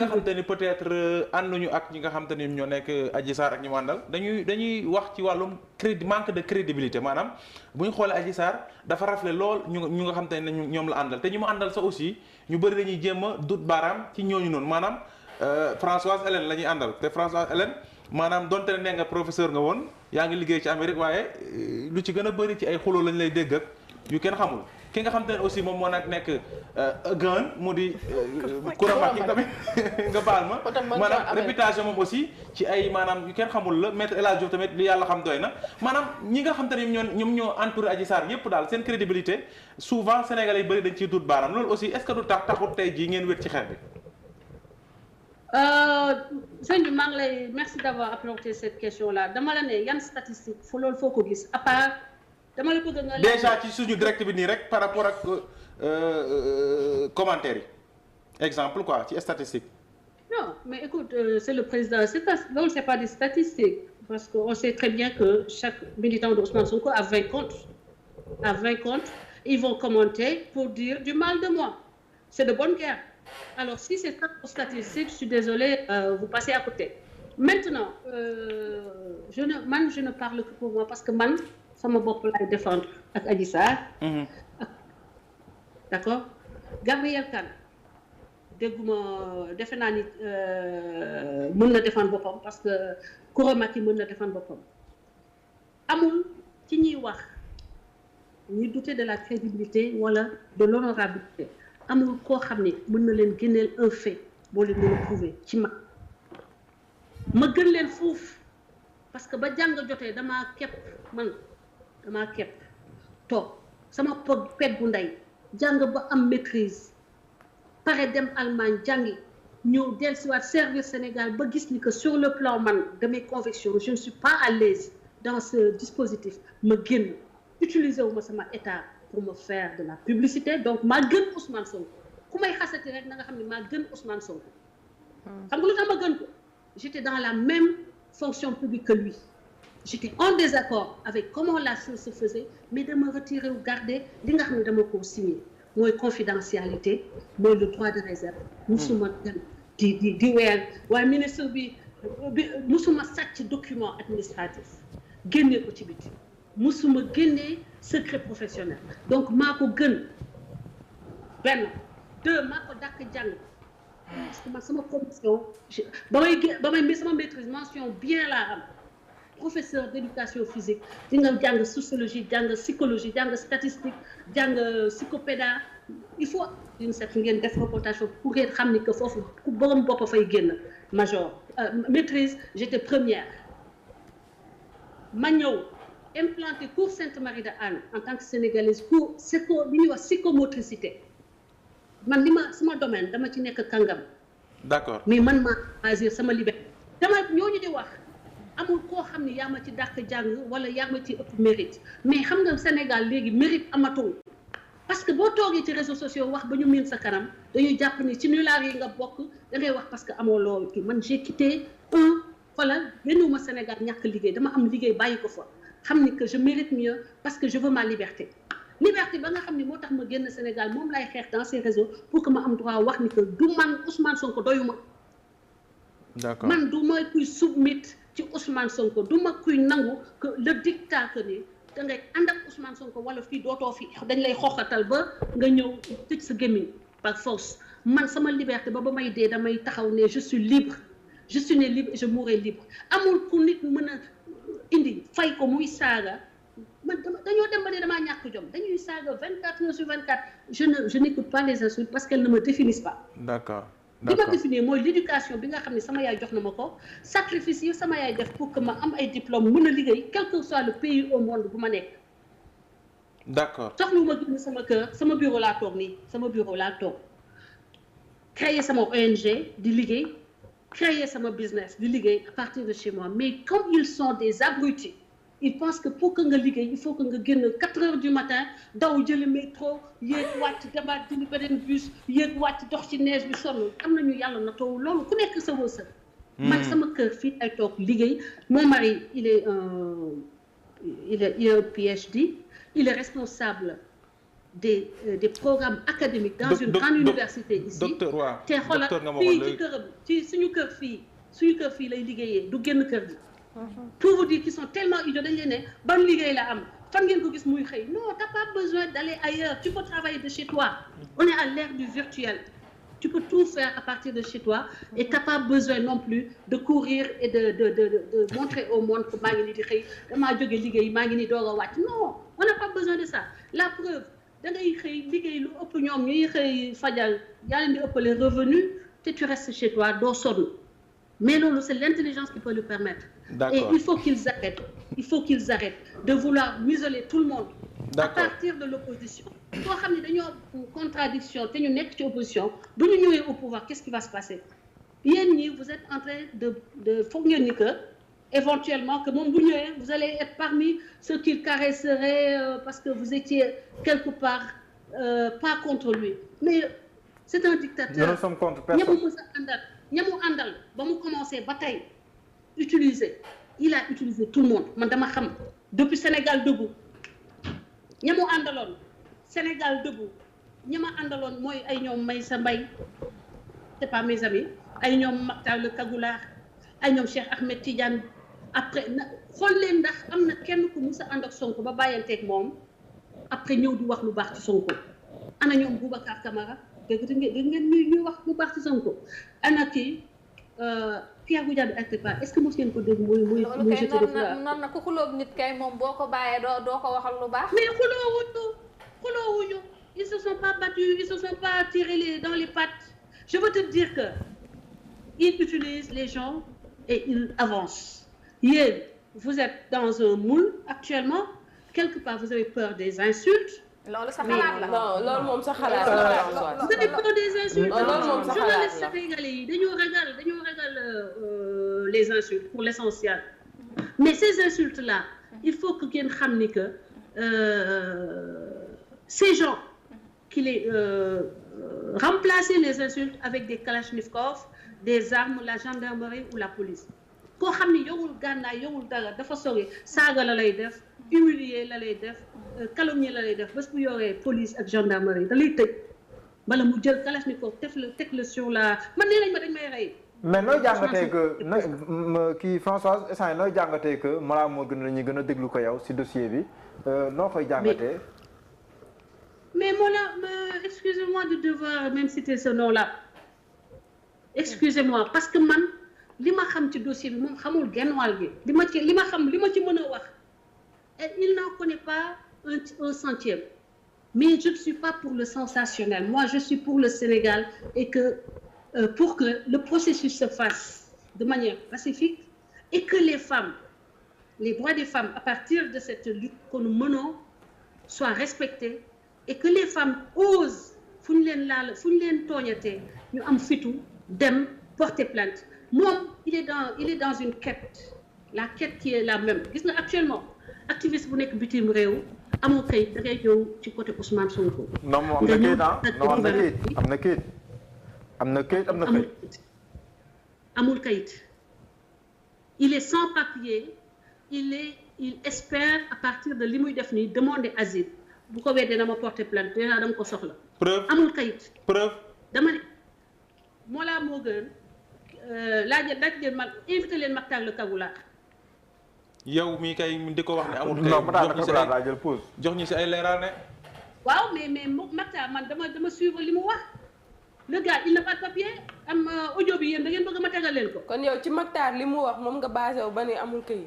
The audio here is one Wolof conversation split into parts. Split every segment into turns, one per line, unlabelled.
nga xam te ni peut-être ànduñu ak ñi nga xam te ni ñoo nekk Adji Sarr ak ñi mu àndal dañuy wax ci wàllum manque de crédibilité maanaam bu ñu xoolee Adji Sarr dafa rafle lool ñu nga xam te ne ñoom la àndal te ñi mu àndal sa aussi ñu bëri dañuy jéem a dut baaraam ci ñooñu noonu maanaam Françoise Hélène la ñuy àndal te Françoise Hélène maanaam donte ne nee nga professeur nga woon yaa ngi liggéey ci Amérique waaye lu ci gën a bëri ci ay xuloo lañ lay dégg ak yu kenn xamul ki nga xam te ne aussi moom moo nag nekk gan mu di Kouramaki tamit nga baal ma maanaam réputation moom aussi ci ay maanaam yu kenn xamul la Maître El Hadji Diouf tamit li yàlla xam doy na maanaam ñi nga xam te ne ñoom ñoo entouré Adji Sarr yépp daal seen crédibilité souvent sénégalais yi bëri dañ ciy dut baaraam loolu aussi est-ce que du taxut tey jii ngeen wét ci xeex bi.
sëñ bi maa ngi lay merci d'avoir apporté cette question là dama la ne yan statistique loolu foo ko gis à part dama la bëgg nga.
déjà ci suñu direct bi nii rek par rapport ak commentaire yi exemple quoi ci statistique.
non mais écoute c'est le président loolu c'est pas des statistiques parce que on sait très bien que chaque militant de Ousmane Sonko a 20 comptes ils vont commenter pour dire du mal de moi c'est de bonne guerre. Alors si c'est ça pour statistique je suis désolée vous passez à côté maintenant je ne parle que pour moi parce que man sama bopp laay défendre ak Adji Sarr d'accord Gabriel Kane dégguma defe naa ni mën na défendre boppam parce que Kouramaki mën na défendre boppam amul ci ñuy wax ñuy douter de la crédibilité wala de l'honorabilité amul koo xam ne mën na leen génneel un fait boo leen mën a prouver ci ma gën leen fuuf parce que ba jàng jotee damaa képp toog sama pet bu ndey jàng ba am maîtrise pare dem Allemagne jàngi ñëw dellusiwaat servir Sénégal ba gis ni que sur le plan man de mes convictions je ne suis pas à l'aise dans ce dispositif ma génn utiliser wu ma sama état pour me faire de la publicité donc maa gën Ousmane Sonko ku may xasati rek na nga xam ne maa gën Ousmane Sonko xam nga lu tax ma gën ko j'étais dans la même fonction publique que lui j'étais en désaccord avec comment la chose se faisait mais dama retirer ou garder li nga xam ne dama ko signé mooy confidentialité mooy le droit de réserve musuma dem di weer waaye ministre bi musuma sàcc document administratif génnee ko ci biti musuma génnee secret professionnel donc maa ko gën benn deux maa ko dàkk jàng parce que man sama promotion ba may sama maîtrise mention bien laa am professeur d'éducation physique di nga jàng sociologie jàng psychologie jàng statistique jàng psychopéda il faut une certaine ngeen def reportage pour ngeen xam ni que foofu ku borom bopp fay génn major maîtrise j'étais première ma ñëw implanté cours Sainte-Marie de Anne en tant que sénégalaise cours li ñuy wax psychomotricité man li ma sama domaine dama ci nekk kàngam.
d'accord
mais man maa choisir sama liberté dama ñooñu di wax amul koo xam ne yaa ma ci dàq jàng wala yaa ma ci ëpp mérite mais xam nga Sénégal léegi mérite amatul parce que boo toogee ci réseaux sociaux wax ba ñu miin sa kanam dañuy jàpp ni ci nulaar yi nga bokk da ngay wax parce que amoo loolu kii man j'ai quitté xoolal génnuma Sénégal ñàkk liggéey dama am liggéey bàyyi ko fa xam ni que je mérite mieux parce que je veux ma liberté ba nga xam ni moo tax ma génn Sénégal moom lay xeex dans ces réseaux pour que ma am droit wax ni que du man Ousmane Sonko doyuma
d'accord
man du ma kuy submit ci Ousmane Sonko du ma kuy nangu que le dictat que ni da ngay ànd ak Ousmane Sonko wala fii dootoo fi dañ lay xoxatal ba nga ñëw tëj sa gémmiñ par force man sama liberté ba may dee damay taxaw ne je suis libre je suis né libre et je mourrai libre amul ku nit mën a indi fay ko muy saaga man dañoo dem ba ne damaa ñàkk jom dañuy saaga 24 heures sur 24 je n'écoute pas les insultes parce qu'elles ne me définissent pas.
d'accord
li ma définir mooy l'éducation bi nga xam ne sama yaay jox na ma ko sacrifice yi sama yaay def pour que ma am ay diplôme mën a liggéey quel que soit le pays au monde bu ma nekk.
d'accord
soxlu ma génn sama kër sama bureau laa toog nii sama bureau laa toog créer sama ONG di liggéey créer sama business di liggéey à partir de chez moi mais comme ils sont des abrutis ils pensent que pour que nga liggéey il faut que nga génn 4 heures du matin daw jëli métro yéeg wàcc demaat jëli beneen bus yéeg wàcc dox ci neige bi sonn am nañu yàlla na taw loolu ku nekk sa wërsëg. man sama kër fii ay toog liggéey mon mari il est un PhD il est responsable des programmes académiques dans une grande université ici.
docteur waaw
te xoolal fii ci këram ci suñu kër fii lay liggéeyee du génn kër gi. pour vous dire qu'ils sont tellement idiots dañ leen ne ban liggéey la am fan ngeen ko gis muy xëy non t'as pas besoin d'aller ailleurs tu peux travailler de chez toi on est à l'ère du virtuel. Tu peux tout faire à partir de chez toi et t'as pas besoin non plus de courir et de montrer au monde que maa ngi nii di xëy damaa jóge liggéey maa ngi nii doog a wàcc non on n'a pas besoin de ça la preuve da ngay xëy liggéey lu ëpp ñoom ñuy xëy fajal yaa leen di ëppale revenu te tu restes chez toi doo sonn mais loolu c'est l'intelligence qui peut le permettre. Et il faut qu'ils arrêtent de vouloir museler tout le monde. À partir de l'opposition. Koo xam ne dañoo contradiction te ñu nekk ci opposition bu ñu ñëwee au pouvoir qu'est-ce qui va se passer yéen ñi vous êtes en train de foog ngeen ni que éventuellement que moom bu ñëwee vous allez être parmi ceux qu'il caresserait parce que vous étiez quelque part pas contre lui mais c'est un dictateur.
Nous sommes contre personne.
ñamu àndal ba mu commencé ba tey il a utilisé tout le monde man dama xam depuis Sénégal debout ñamu àndaloon Sénégal debout ñama àndaloon mooy ay ñoom Maysa Mbaye c'est pas mes amis ay ñoom Mactar le Kagoulard ay ñoom Cheikh Ahmed Tidiane après xool leen ndax am na kenn ku musa ànd ak Sonko ba bàyyanteeg moom après ñëw di wax lu baax ci Sonko ana ñoom Boubacar Camara dégg ngeen ñuy wax lu baax ci Sonko ana kii Pierre Goudiaby Atepa est-ce que mos ngeen ko dégg muy jeté de fleur
noonu na ku xulóog nit kay moom boo ko bàyyee doo ko waxal lu baax
mais xuloowuñu ils se sont pas battus ils se sont pas tirés dans les pattes je veux te dire que ils utilisent les gens et ils avancent yéen vous êtes dans un moule actuellement quelque part vous avez peur des insultes.
loolu sa xalaat la
non loolu moom sa xalaat la.
vous avez peur des insultes.
loolu moom sa xalaat la
journalistes sénégalais yi dañoo ragal les insultes pour l'essentiel mais ces insultes là il faut que ngeen xam ni que ces gens qui les remplacer les insultes avec des kalachnikov des armes la gendarmerie ou la police koo xam ni yowul gànnaay yowul dara dafa sori saaga la lay def humilier la lay def calomnier la lay def bés bu yoree police ak gendarmerie da lay tëj bala mu jël kalachnikov teg la sur la man nee nañ ma dañ may rey.
mais nooy jàngatee que kii Françoise instant nooy jàngatee que Mollah Morgun la ñuy gën a déglu ko yow si dossier bi noo koy jàngatee.
mais Mollah excusez-moi de devoir même citer ce nom-là excusez-moi parce que man li ma xam ci dossier bi moom xamul genn wàll gi li ma ci mën a wax il n'en connaît pas un centième mais je ne suis pas pour le sensationnel moi je suis pour le Sénégal et que pour que le processus se fasse de manière pacifique et que les femmes les droits des femmes à partir de cette lutte que nous menons soient respectés et que les femmes osent fu ñu leen tooñatee ñu am fitu dem porter plainte moom il est dans une quête la quête qui est la même gis nga actuellement activiste bu nekk bitim réew amoo kayit da ngay ñëw ci côté Ousmane Sonko.
non moom am na kayit amul kayit il est sans papier il espère à partir de li muy def nii demander asile bu ko weddee dama porter plainte déjà dama ko soxla.
preuve
amul kayit.
preuve
dama ne Mollah Morgun laaj leen mag invité leen Mactar le Kagoulard.
yow mii kay di ko wax ne amul.
kay
jox ñu si ay leeral ne.
waaw mais Mactar man dama suivre li mu wax le gars il n'a pas de papier am audio bi yéen da ngeen bëgg ma tegal leen ko.
kon yow ci Mactar li mu wax moom nga basé wu ba ne amul këyit.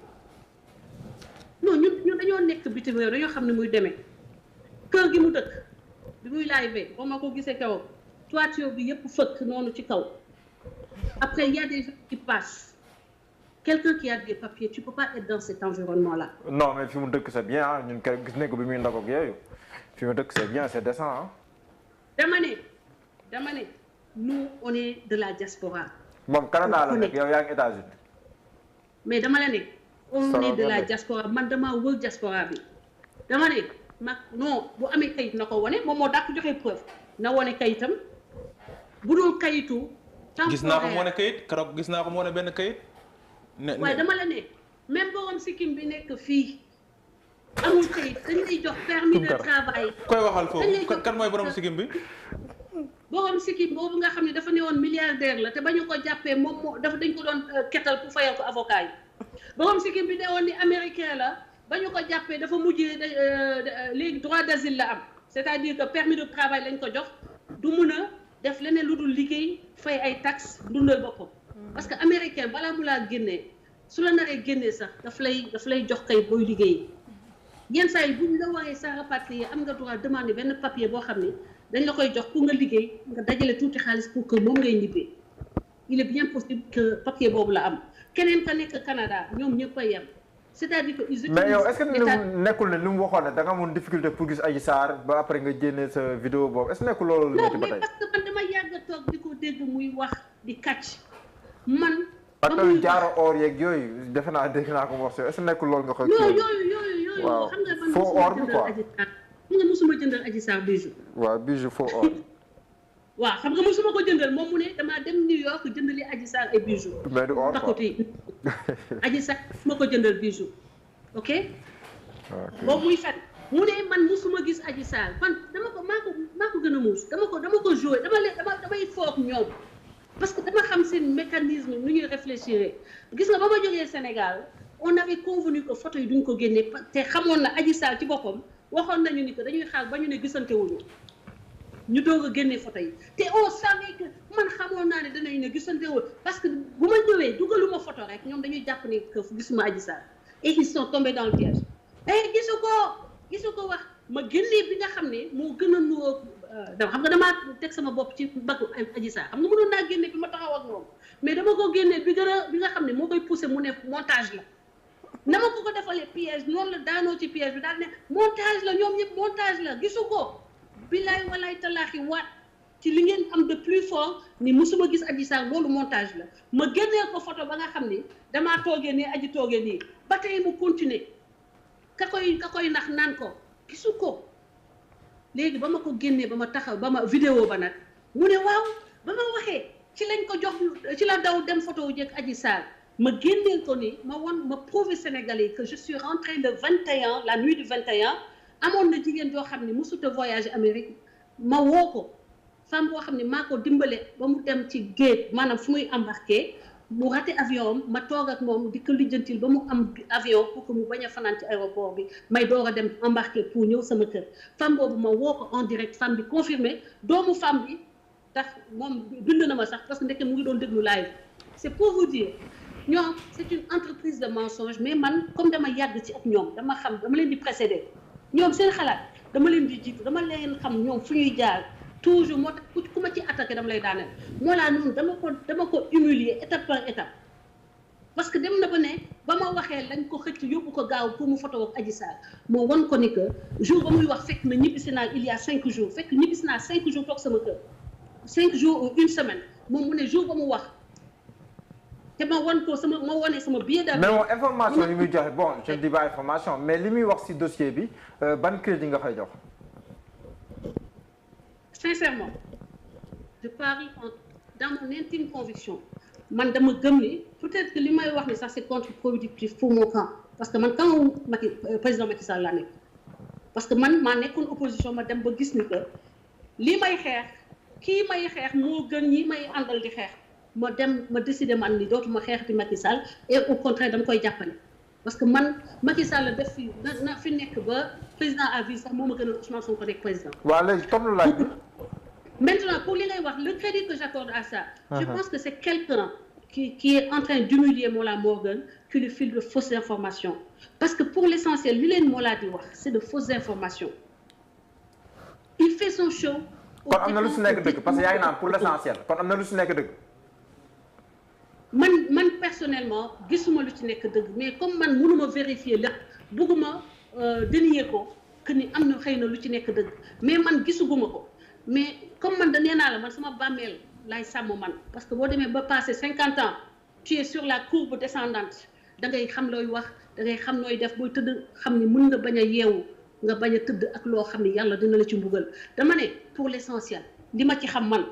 non ñun dañoo nekk bitim réew dañoo xam ne muy demee kër gi mu dëkk bi muy live ba ma ko gisee kaw toiture bi yëpp fëkk noonu ci kaw après il y a des gens qui passent quelqu'un qui a des papiers tu peux pas être dans cet environnement là.
non mais fi mu dëkk c'est bien ñun kay gis nañ ko bi muy ndog ak yooyu fi mu dëkk c'est bien c'est décent ah.
dama ne nous on est de la diaspora.
moom Canada la nekk yow yaa ngi États-Unis.
mais dama la ne. on est de la diaspora man dama wër diaspora bi dama ne non bu amee kayit na ko wane moom moo dàq joxe preuve na wane kayitam bu dul kayitu.
gis naa ko mu wane kayit keroog gis naa ko mu wane benn kayit.
waaye dama la ne même borom sikkim bi nekk fii amul kayit dañ lay jox permis de travail.
koy waxal foofu kan mooy borom sikkim bi.
borom sikkim boobu nga xam ne dafa ne woon milliardaire la te ba ñu ko jàppee moom moo dafa dañ ko doon ketal pour fayal ko avocat yi borom sikkim bi ne woon ni américain la ba ñu ko jàppee dafa mujjee léegi droit d'asile la am c'est-à-dire que permis de travail lañ ko jox du mun a def leneen lu dul liggéey fay ay taxes dundal boppam parce que américain balaa mu laa génnee su la naree génnee sax daf lay jox kay booy liggéey yenn saa yi buñ la waxee sa rapatrié am nga droit demander benn papier boo xam ne dañ la koy jox pour nga liggéey nga dajale tuuti xaalis pour que moom ngay ñibbee il est bien possible que papier boobu la am keneen ka nekk Canada ñoom ñëpp a yem c'est-à-dire que ils utilisent.
mais yow est-ce que nekkul ne li mu waxoon ne da nga amoon difficulté pour gis Adji Sarr ba après nga génne sa vidéo boobu est-ce que nekkul loolu.
non mais parce que man dama yàgg a toog di ko dégg muy wax di kàcc man.
ba muy jaaro or yeeg yooyu defe naa dégg naa ko wax est-ce que nekkul loolu nga koy.
yooyu
waaw
xam nga man
faux or bi quoi
xam nga mosuma jëndal Adji Sarr bijou.
waaw bijou faux or.
waaw xam nga mosuma ko jëndal moom mu ne damaa dem New York jëndali Adji Sarr ay bijou.
mais du or quoi
Adji Sarr ma ko jëndal bijou ok. boobu muy fen mu ne man mosuma gis Adji Sarr man maa ko gën a muus dama ko joué damay foog ñoom parce que dama xam seen mécanisme nu ñuy réfléchir gis nga ba ma jógee Sénégal on avait convenu que photo yi duñ ko génne te xamoon na Adji Sarr ci boppam waxoon nañu ni que dañuy xaar ba ñu ne gisante wuñu ñu doog a génne photo yi te on savait que man xamoon naa ne danañ ne gisante wuñu parce que bu ma ñëwee dugaluma photo rek ñoom dañuy jàpp ni que gisuma Adji Sarr et ils sont tombés dans le piège gisu ko wax ma génnee bi nga xam ne moo gën a nuróo xam nga damaa teg sama bopp ci bakku Adji Sarr xam nga mënoon naa génne bi ma taxaw ak moom mais dama ko génnee bi nga xam ne moo koy poussé mu ne montage la na ma ko defalee piège noonu la daanoo ci piège bi daal ne montage la ñoom ñëpp montage la gisu ko billaay walaay talaaxi waat ci li ngeen am de plus fort ni musuma gis Adji Sarr loolu montage la ma génneel ko photo ba nga xam ni damaa toogee nii Adji toogee nii ba tey mu continuer ka koy nax naan ko gisu ko léegi ba ma ko génnee ba ma taxaw ba ma vidéo ba nag mu ne waaw ba ma waxee ci lañ ko jox ci la daw dem photo wu jëkk Adji Sarr ma génneel ko ni ma prouver Sénégalais que je suis rentrée le 21 la nuit du 21 amoon na jigéen joo xam ne mësut a voyage Amérique ma woo ko femme boo xam ne maa ko dimbale ba mu dem ci géej maanaam fu muy embarqué mu raté avion am ma toog ak moom di ko lijjantil ba mu am avion pour que mu bañ a fanaan ci aéroport bi may door a dem embarqué pour ñëw sama kër femme boobu ma woo ko en direct femme bi confirmé doomu femme bi tax moom bind na ma sax parce que ndeke mu ngi doon déglu live c'est pour vous dire ñoom c'est une entreprise de mensonge mais man comme dama yàgg ci ak ñoom dama xam dama leen di précéder ñoom seen xalaat dama leen di jiitu dama leen xam ñoom fu ñuy jaar toujours moo tax ku ma ci attaqué dama lay daaneel moo laa noonu dama ko humilier étape par étape parce que dem na ba ne ba ma waxee lañ ko xëcc yóbbu ko gaaw pour mu photo ak Adji Sarr moo wan ko ni que jour ba muy wax fekk na ñibbisi naa il y a 5 jours fekk ñibbisi naa 5 jours toog sama kër 5 jours ou une semaine moom mu ne jour ba mu wax te ma wan ko ma wane sama billet d'avion.
mais moom information yi muy joxe bon je ne dis pas information mais li muy wax ci dossier bi ban crédit nga koy jox.
Sincèrement je parle dans mon intime conviction man dama gëm ni peut-être que li may wax ni sax c'est contre-productif pour mon camp parce que man camp président Macky Sall laa nekk parce que man maa nekkoon opposition ma dem ba gis ni que li may xeex kii may xeex moo gën ñi may àndal di xeex ma dem ma décider man ni dootuma xeexati Macky Sall et au contraire dama koy jàppale parce que man Macky Sall def fi na fi nekk ba président à vie sax moo ma gënal Ousmane Sonko nekk président.
waaw léegi comme laaj bi.
Maintenant pour li ngay wax le crédit que j'accorde à ça. Je pense que c'est quelqu'un qui est en train d'humilier Mollah Morgun qui lui file de fausses informations parce que pour l'essentiel li leen Mollah di wax c'est de fausses informations. Il fait son show.
kon am na lu si nekk dëgg parce que yaa ngi naan pour l'essentiel kon am na lu si nekk dëgg.
man personnellement gisuma lu ci nekk dëgg mais comme man mënuma vérifier lépp bëgguma dénier ko que ni am na xëy na lu ci nekk dëgg mais man gisuguma ko mais comme man nee naa la man sama bàmmeel laay sàmm man parce que boo demee ba passé 50 ans tu es sur la courbe descendante da ngay xam looy wax da ngay xam nooy def booy tëdd xam ni mën nga bañ a yeewu nga bañ a tëdd ak loo xam ni yàlla dina la ci mbugal dama ne pour l'essentiel li ma ci xam man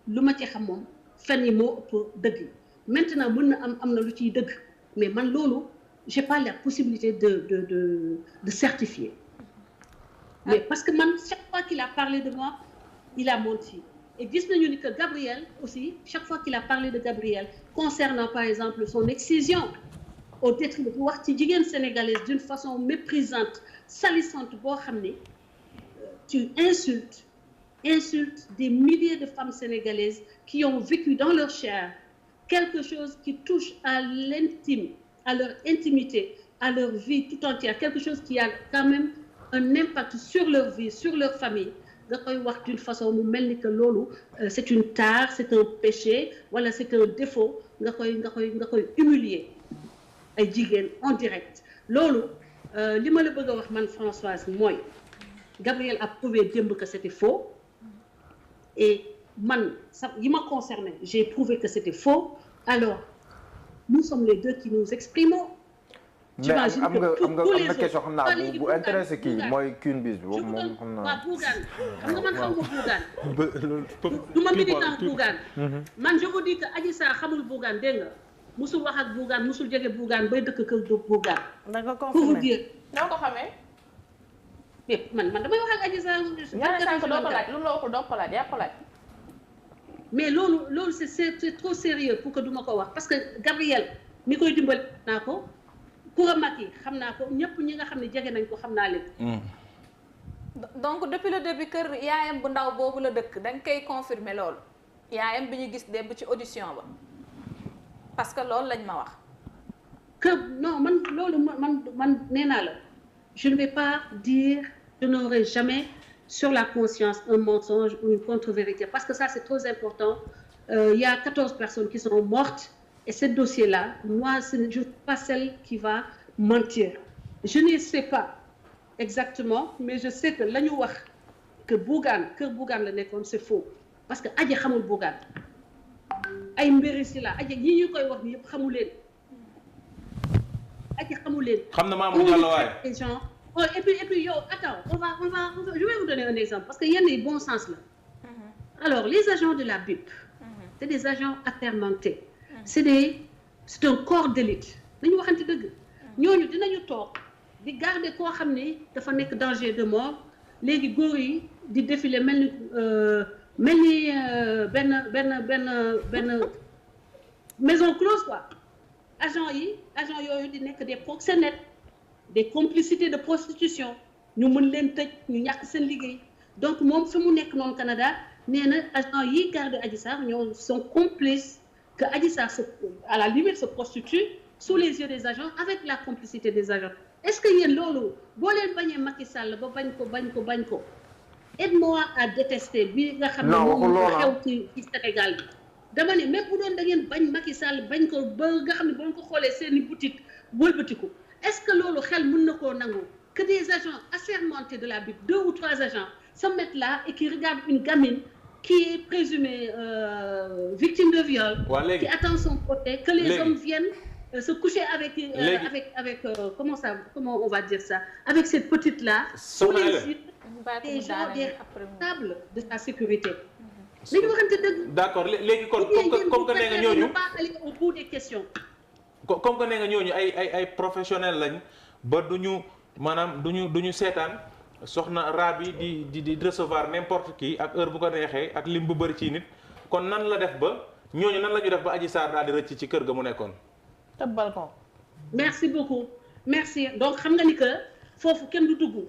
lu ma ci xam moom fen yi moo ëpp dëgg yi maintenant mën na am na lu ciy dëgg mais man loolu j'ai pas la possibilité de certifier. Mais parce que man, chaque fois qu'il a parlé de moi, il a menti. Et gis nañu ni que Gabriel aussi, chaque fois qu'il a parlé de Gabriel, concernant par exemple son excision, au détriment de wax ci jigéen sénégalaise d'une façon méprisante, salissante boo xam ne tu insultes des milliers de femmes sénégalaises qui ont vécu dans leur chair quelque chose qui touche à l'intime, à leur intimité, à leur vie tout entière, quelque chose qui a quand même un impact sur leur vie, sur leur famille. nga koy wax d'une façon mu mel ni que loolu c'est une tare, c'est un péché wala c'est un défaut nga koy humilier ay jigéen en direct. loolu li ma la bëgg a wax man Françoise mooy Gabriel a prouvé démb que c'était faux et man sax yi ma concerné j'ai prouvé que c'était faux. Alors nous sommes les deux qui nous exprimons.
mais am nga question xam naa bu intéressé kii mooy Queen Biz bi boobu moom xam naa.
waaw Bougane xam nga man xam nga Bougane. du ma militant Bougane. man je vous dis que Adji Sarr xamul Bougane dégg nga musul wax ak Bougane musul jege Bougane bay dëkk kër Bougane.
da nga
pour vous dire.
noo ko xamee.
mais man damay wax ak Adji Sarr.
ñaari sànq doo ko laaj lu mu la waxul doo ko laaj yaa ko laaj.
mais loolu c'est trop sérieux pour que du ma ko wax parce que Gabriel mi koy dimbali naa ko. pour a mag yi xam naa ko ñëpp ñi nga xam ne jege nañ ko xam naa leen.
donc depuis le début kër yaayam bu ndaw boobu la dëkk da nga koy confirmer loolu yaayam bi ñu gis démb ci audition ba parce que loolu lañ ma wax.
que non man loolu man nee naa la je ne vais pas dire je n'aurai jamais sur la conscience un mensonge ou une contre-vérité parce que ça c'est trop important. Il y a 14 personnes qui sont mortes. Et ce dossier-là, moi, je ne suis pas celle qui va mentir. Je ne sais pas exactement, mais je sais que la ñu wax que Bougane kër Bougane la nekkoon c'est faux parce que Adji xamul Bougane ay mbiri si la Adji ñi ñu koy wax ni yëpp xamu leen Adji xamu leen.
xam na Mamour Diallo waaye.
Les gens oh, et puis yow attends on va je vais vous donner un exemple parce que yenn yi bon sens la. Alors les agents de la BIP, c'est des agents assermentés. C'est un corps d'élite dañu waxante dëgg ñooñu dinañu toog di garder koo xam ne dafa nekk danger de mort léegi góor yi di défiler mel ni benn maison close quoi agent yooyu di nekk des proxénètes des complicités de prostitution ñu mën leen tëj ñu ñàkk seen liggéey donc moom fi mu nekk noonu Canada nee na agent yi garder Adji Sarr ñoo sont complices que Adji Sarr à la limite se prostitue sous les yeux des agents avec la complicité des agents. Est-ce que yéen loolu boo leen bañee Macky Sall ba bañ ko aide-moi à détester bi nga xam ne moom xew ci Sénégal bi dama ne même bu doon da ngeen bañ Macky Sall bañ ko ba nga xam ne boo ko xoolee seeni boutique wëlbatiku est-ce que loolu xel mën na koo nangu que des agents assermentés de la BIP 2 ou 3 agents se mettent là et qui regardent une gamine qui est présumée victime de viol, qui attend son procès, que les hommes viennent se coucher avec comment on va dire ça, avec cette petite là, sous les yeux des gens des responsables de sa sécurité.
D'accord, léegi kon comme que nee nga ñooñu
pas aller au bout des questions.
Comme que nee nga ñooñu ay professionnels lañ ba duñu seetaan soxna Rabi di recevoir n'importe qui ak heure bu ko neexee ak lim bu bëri ci nit kon nan la def ba ñooñu nan la ñu def ba Adji Sarr daal di rëcc ci kër ga mu nekkoon.
tëb balcon.
merci beaucoup merci donc xam nga ni que foofu kenn du dugg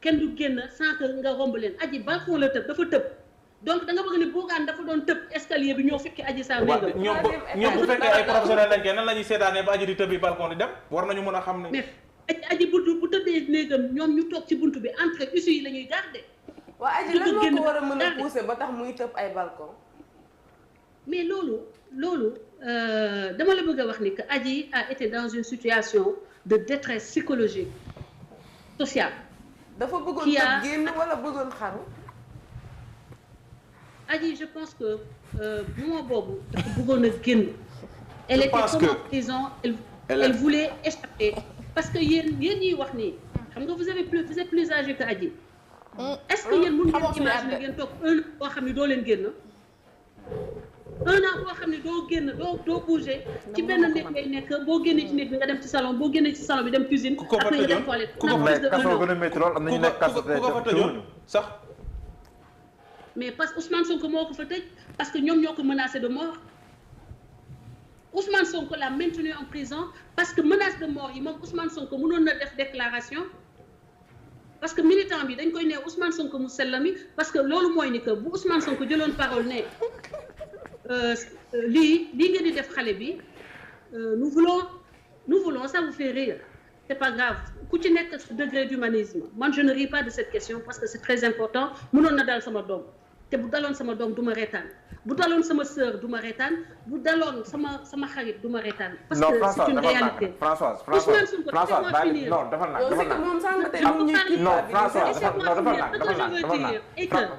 kenn du génn sans que nga romb leen Adji balcon la tëb dafa tëb donc da nga bëgg ni Bougane dafa doon tëb escalier bi ñoo fekki Adji Sarr.
ñoom bu fekkee ay professionnels lañ koy nan la ñuy seetaanee ba Adji di tëb bi balcon di dem war nañu mën a xam ne.
Adji bu tëddee néegam ñoom ñu toog ci buntu bi entrée issue yi la ñuy garder.
waa Adji lan moo ko war a mën a pousser ba tax muy tëb ay balcon.
mais loolu dama la bëgg a wax ni que Adji a été dans une situation de détresse psychologique sociale.
dafa bëggoon tëb génn wala bëggoon xaru.
Adji je pense que moment boobu dafa bëggoon a génn. elle était comme en prison elle voulait échapper. parce que yéen ñiy wax nii xam nga vous êtes plus âgé que Adji. est-ce que yéen mën ngeen imaginer ngeen toog boo xam ne doo leen génn. 1 an boo xam ne doo génn doo bouger ci benn néeg ngay nekk boo génnee ci néeg bi nga dem ci salon boo génnee ci salon bi dem cuisine.
ku ko fa
après nga dem
tëjoon
toilette.
ku ko fa
mais kaso gën a métti lool am na ñu nekk kaso
ku ko fa tëjoon sax.
mais parce que Ousmane Sonko moo ko fa tëj parce que ñoom ñoo ko menacé de mort Ousmane Sonko l'a maintenu en prison parce que menace de mort yi moom Ousmane Sonko mënoon na def déclaration parce que militant bi dañ koy ne Ousmane Sonko mu sellami parce que loolu mooy ni que bu Ousmane Sonko jëloon parole ne lii ngeen di def xale bi nous voulons ça vous fait rire c'est pas grave ku ci nekk degré d'humanisme man je ne ris pas de cette question parce que c'est très important mënoon na dal sama doom te bu daloon sama doom du ma reetaan bu daloon sama sœur du ma reetaan bu daloon sama xarit du ma reetaan parce que c'est une réalité
Françoise
Ousmane Sonko
non defal naa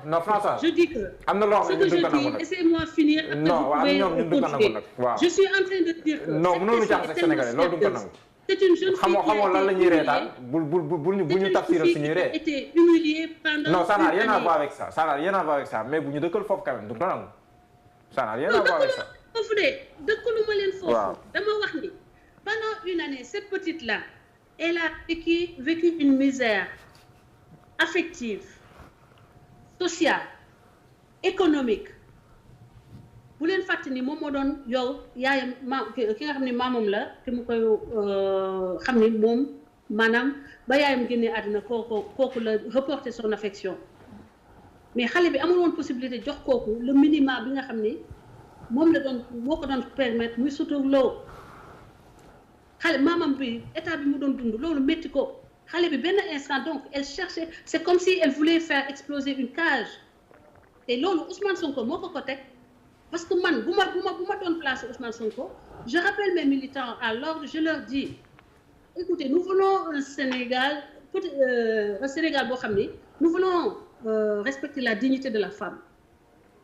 non Françoise
je dis que
am na loo xam ne
ce que je dis laissez-moi finir
non waaw ñoom ñun duñ ko nangu nag waaw
je suis en train de dire que
non mënoonu jaxase Sénégalais loolu duñ ko nangu
c'est une jeune fille
xamoo lan la ñuy reetaan bu ñu tafsiral suñuy ree
été humiliée pendant
non ça n'a rien à voir avec ça ça n'a rien à voir avec ça mais bu ñu dëkkal foofu quand même duñ ko nangu ça n'a rien à voir avec ça
foofu de dëkkalu ma leen foofu dama wax ni pendant une année cette petite là elle a vécu une misère affective sociale économique bu leen fàtte ni moom moo doon yow yaayam ki nga xam ne maamam la te mu koy xam ni moom maanaam ba yaayam génnee àddina kooku la reporter son affection mais xale bi amul woon possibilité jox kooku le minimum bi nga xam ni moom la doon moo ko doon permettre muy suturloo xale maamam bi état bi mu doon dund loolu métti ko xale bi benn instant donc elle cherchait c'est comme si elle voulait faire exploser une cage et loolu Ousmane Sonko moo ko teg parce que man bu ma doon placer Ousmane Sonko je rappelle mes militants à l'ordre je leur dis écoutez nous voulons un Sénégal boo xam ni nous voulons respecter la dignité de la femme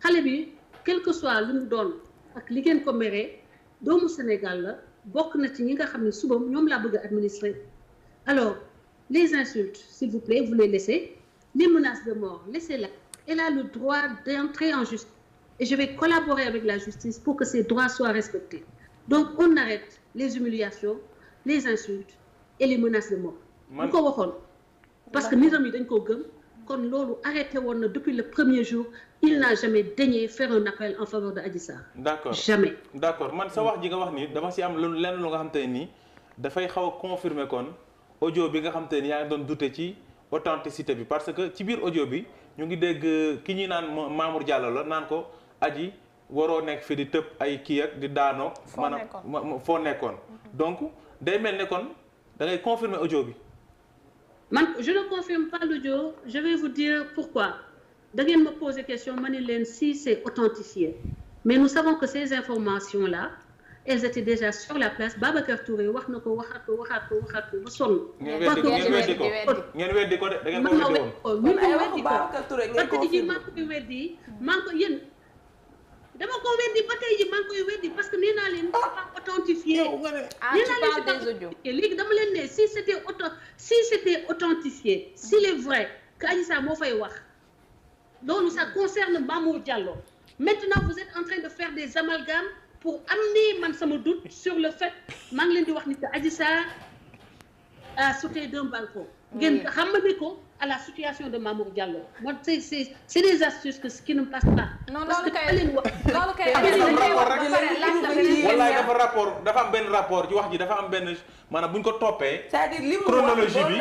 xale bi quel que soit lu mu doon ak li ngeen ko meree doomu Sénégal la bokk na ci ñi nga xam ne suba ñoom laa bëgg a administrer alors les insultes s'il vous plaît vous les laissez les menaces de mort laissez-la elle a le droit d'entrer en justice et je vais collaborer avec la justice pour que ces droits soient respectés donc on arrête les humiliations les insultes et les menaces de mort bu ko waxoon parce que nitam yi dañ koo gëm kon loolu arrêté woon na depuis le premier jour il n'a jamais daigné faire un appel en faveur de Adji Sarr.
d'accord
jamais.
d'accord man sa wax ji nga wax nii dama si am lenn lu nga xam te ne nii dafay xaw a confirmer kon audio bi nga xam te ne yaa ngi doon douter ci authenticité bi parce que ci biir audio bi ñu ngi dégg ki ñuy naan Mamour Diallo la naan ko Adji waroo nekk fi di tëb ay kii ak di daanoo. maanaam foo nekkoon. donc day mel ne kon da ngay confirmer audio bi.
man je ne confirme pas l'audio je vais vous dire pourquoi da ngeen ma poser question ma ne leen si c'est authentifié mais nous savons que ces informations là elles étaient déjà sur la place Babacar Touré wax na ko waxaat ko ba sonn.
ngeen weddi ko de da ngeen ko weddi woon.
man ay waxu Babacar Touré ngeen confirmé parce que ji maa ngi koy weddi maa ngi ko yéen dama ko weddi ba tey ji maa ngi koy weddi parce que nee naa leen c'est pas authentifié.
tu parles des audios.
léegi dama leen ne si c'était authentifié s'il est vrai que Adji Sarr moo fay wax loolu ça concerne Mamour Diallo maintenant vous êtes en train de faire des amalgames pour amener man sama doute sur le fait maa ngi leen di wax ni que Adji Sarr a sauté d'un balcon. ngeen xamante ko à la situation de Mamour Diallo moi c'est des astuces qui ne passent pas.
non
parce que
loolu kay
dafa am benn rapport ci wax ji dafa am benn maanaam bu ñu ko toppee.
c'est-à-dire li mu
chronologie bi.